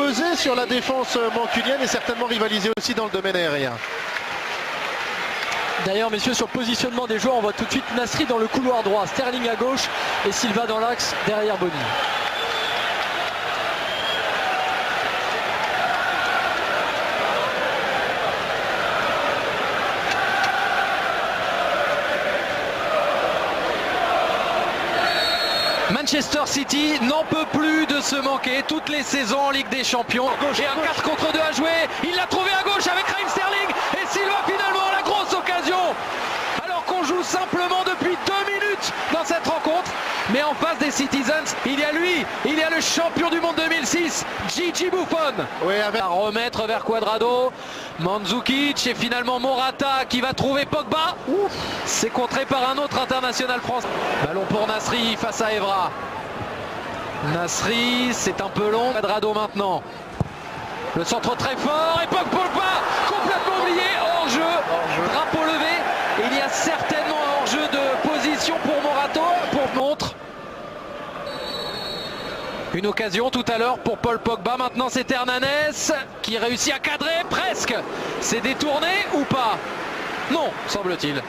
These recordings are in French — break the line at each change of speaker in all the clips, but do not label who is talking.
peser sur la défense mancunienne et certainement rivaliser aussi dans le domaine aérien.
D'ailleurs, messieurs, sur le positionnement des joueurs, on voit tout de suite Nasri dans le couloir droit, Sterling à gauche et Silva dans l'axe derrière Boni. Manchester City n'en peut plus de se manquer toutes les saisons en Ligue des Champions. Et un 4 contre 2 à jouer. Il l'a trouvé à gauche avec Raheem Sterling. Et Silva finalement la grosse occasion. Alors qu'on joue simplement depuis 2 minutes dans cette rencontre. Mais en face des Citizens, il y a lui. Il y a le champion du monde 2006, Gigi Buffon.
Oui, avec...
À remettre vers Cuadrado. Mandzukic et finalement Morata qui va trouver Pogba. C'est contré par un autre international français. Ballon pour Nasri face à Evra. Nasri, c'est un peu long. Cuadrado maintenant. Le centre très fort et Pogba complètement oublié. Hors-jeu, drapeau levé. Il y a certainement un hors-jeu de position pour Morata. Pour montre. Une occasion tout à l'heure pour Paul Pogba. Maintenant c'est Hernanes qui réussit à cadrer presque. C'est détourné ou pas? Non, semble-t-il.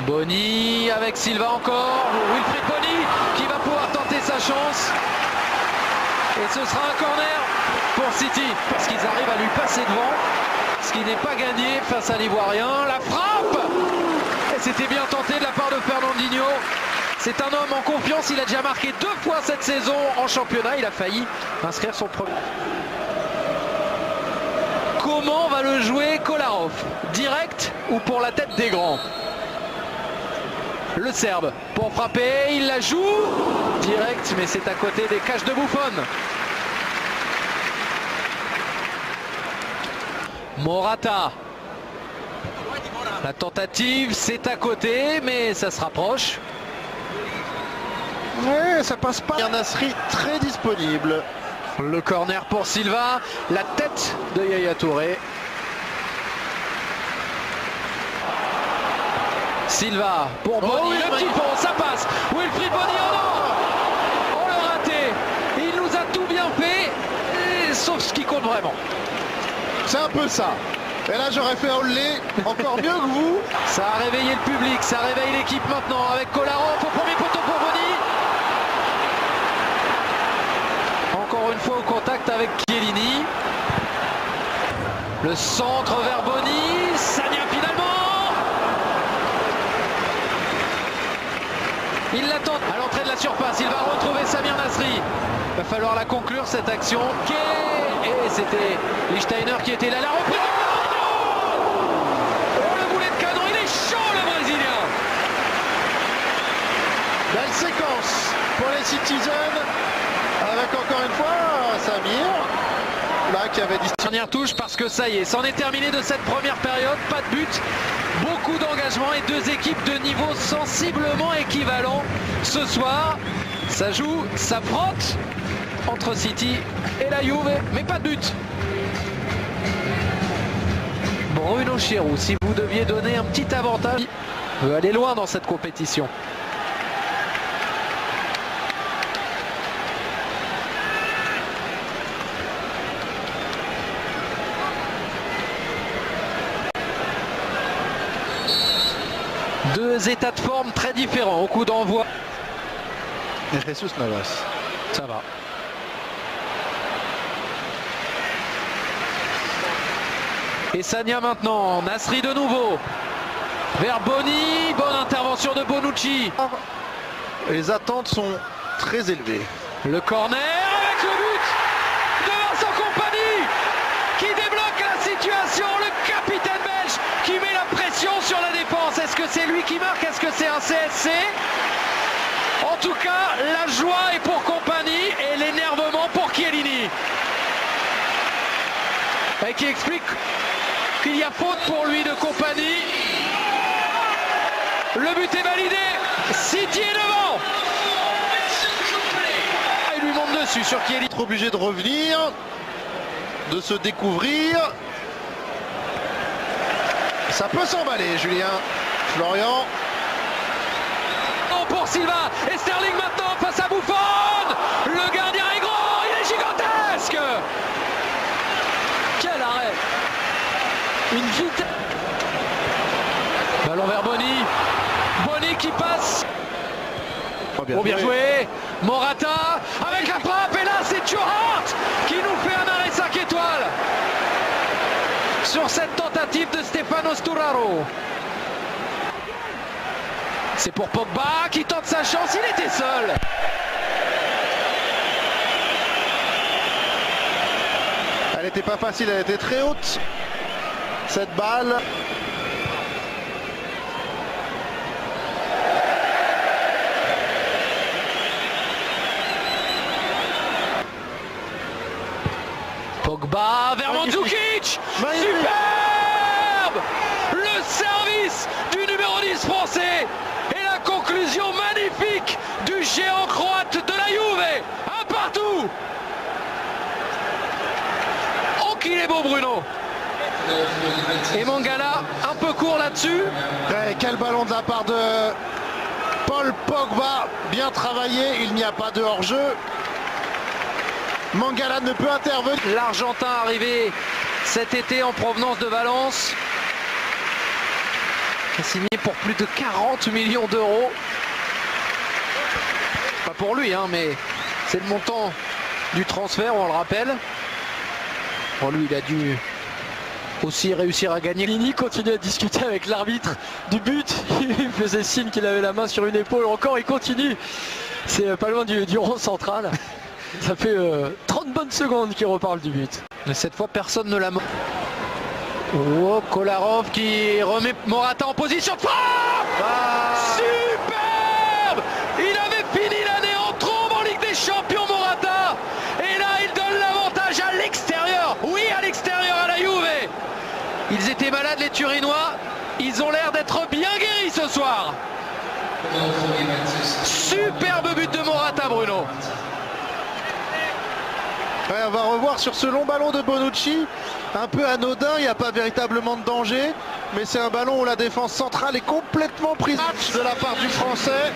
Boni avec Silva encore. Wilfried Boni qui va pouvoir tenter sa chance. Et ce sera un corner pour City parce qu'ils arrivent à lui passer devant. Ce qui n'est pas gagné face à l'Ivoirien. La frappe! Et c'était bien tenté de la part de Fernandinho. C'est un homme en confiance, il a déjà marqué 2 fois cette saison en championnat, il a failli inscrire son premier. Comment va le jouer Kolarov? Direct ou pour la tête des grands? Le Serbe pour frapper, il la joue direct, mais c'est à côté des cages de Buffon. Morata. La tentative, c'est à côté, mais ça se rapproche.
Ouais, ça passe pas. Nasri très disponible.
Le corner pour Silva, la tête de Yaya Touré. Silva pour Boni,
oui,
le petit pont, ça passe. Wilfried Boni, oh non! On l'a raté. Il nous a tout bien fait, sauf ce qui compte vraiment.
C'est un peu ça. Et là j'aurais fait Olé encore mieux que vous.
Ça a réveillé le public, ça réveille l'équipe maintenant avec Kolarov au premier poteau pour Boni. Encore une fois au contact avec Chiellini. Le centre vers Boni. Sagna finalement. Il l'attend à l'entrée de la surface. Il va retrouver Samir Nasri. Il va falloir la conclure cette action. Et c'était Lichtsteiner qui était là. La reprise. Oh, le boulet de canon. Il est chaud le Brésilien.
Belle séquence pour les Citizens. Avec encore une fois Samir là qui avait dit
dernière touche parce que ça y est, c'en est terminé de cette première période, pas de but, beaucoup d'engagement et 2 équipes de niveau sensiblement équivalent ce soir. Ça joue, ça frotte entre City et la Juve, mais pas de but. Bruno Chéroux, si vous deviez donner un petit avantage, veut aller loin dans cette compétition. Deux états de forme très différents au coup d'envoi.
Et Jesus Navas.
Ça va. Et Sagna maintenant, Nasri de nouveau. Vers Boni, bonne intervention de Bonucci.
Les attentes sont très élevées.
Le corner avec le but de Vincent Kompany qui débloque la situation. Le capitaine belge qui met la pression sur la défense. Est-ce que c'est lui qui marque? Est-ce que c'est un CSC? En tout cas, la joie est pour Kompany et l'énervement pour Chiellini. Et qui explique qu'il y a faute pour lui de Kompany. Le but est validé. City est devant. Il lui monte dessus sur Chiellini.
Obligé de revenir, de se découvrir. Ça peut s'emballer, Julien. Florian.
Pour Silva et Sterling maintenant face à Buffon. Le gardien est grand, il est gigantesque. Attention vers Boni. Boni qui passe.
Oh, bien
joué. Morata avec la frappe. Et là, c'est Joe Hart qui nous fait un arrêt 5 étoiles sur cette tentative de Stefano Sturaro. C'est pour Pogba qui tente sa chance. Il était seul.
Elle n'était pas facile, elle était très haute, cette balle.
Pogba vers Mandzukic. Superbe. Le service du numéro 10 français. Et la conclusion magnifique du géant croate de la Juve. Un partout. Oh qu'il est beau Bruno. Et Mangala un peu court là-dessus.
Quel ballon de la part de Paul Pogba. Bien travaillé, il n'y a pas de hors-jeu. Mangala ne peut intervenir.
L'Argentin arrivé cet été en provenance de Valence. A signé pour plus de 40 millions d'euros. Pas pour lui, hein, mais c'est le montant du transfert, on le rappelle. Pour lui, il a dû aussi réussir à gagner.
Lini continue à discuter avec l'arbitre du but. Il faisait signe qu'il avait la main sur une épaule. Encore, il continue. C'est pas loin du rond central. Ça fait 30 bonnes secondes qu'il reparle du but.
Mais cette fois, personne ne l'a. Oh, Kolarov qui remet Morata en position de frappe. Superbe. Il avait fini l'année en trombe en Ligue des Champions, Morata. Et là, il donne l'avantage à l'extérieur. Oui, à l'extérieur, à la Juve. Ils étaient malades, les Turinois. Ils ont l'air d'être bien guéris ce soir. Superbe but de Morata, Bruno.
Ouais, on va revoir sur ce long ballon de Bonucci, un peu anodin, il n'y a pas véritablement de danger, mais c'est un ballon où la défense centrale est complètement prise de la part du Français.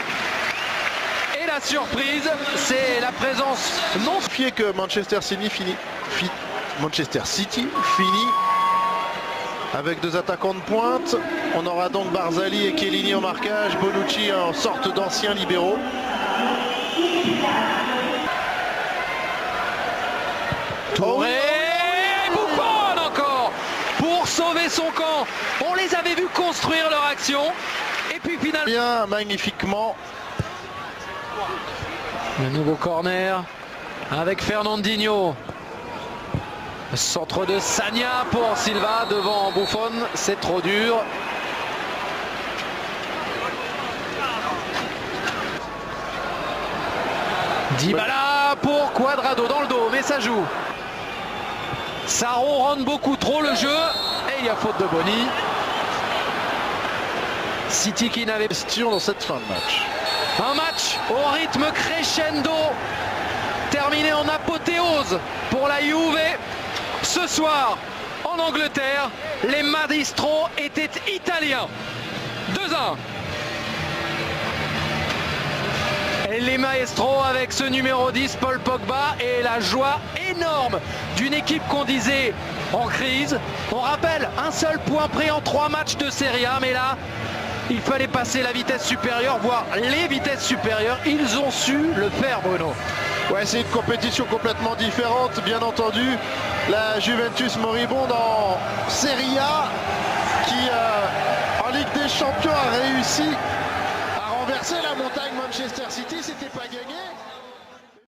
Et la surprise, c'est la présence non
fiée que Manchester City finit avec deux attaquants de pointe. On aura donc Barzali et Chiellini au marquage, Bonucci en sorte d'anciens libéraux.
Touré, Buffon encore pour sauver son camp. On les avait vus construire leur action et puis finalement
bien magnifiquement.
Le nouveau corner avec Fernandinho. Centre de Sagna pour Silva devant Buffon, c'est trop dur. Dybala pour Cuadrado dans le dos, mais ça joue. Ça ronronne beaucoup trop le jeu et il y a faute de Boni. City qui n'avait
Question dans cette fin de match.
un match au rythme crescendo, terminé en apothéose pour la Juve. Ce soir en Angleterre, les Maestros étaient italiens. 2-1. Les Maestros avec ce numéro 10, Paul Pogba, et la joie énorme d'une équipe qu'on disait en crise. On rappelle, un seul point pris en 3 matchs de Serie A, mais là, il fallait passer la vitesse supérieure, voire les vitesses supérieures. Ils ont su le faire, Bruno.
Ouais, c'est une compétition complètement différente, bien entendu. La Juventus moribonde en Serie A, qui en Ligue des Champions a réussi à renverser la montagne Manchester City. C'était pas gagné.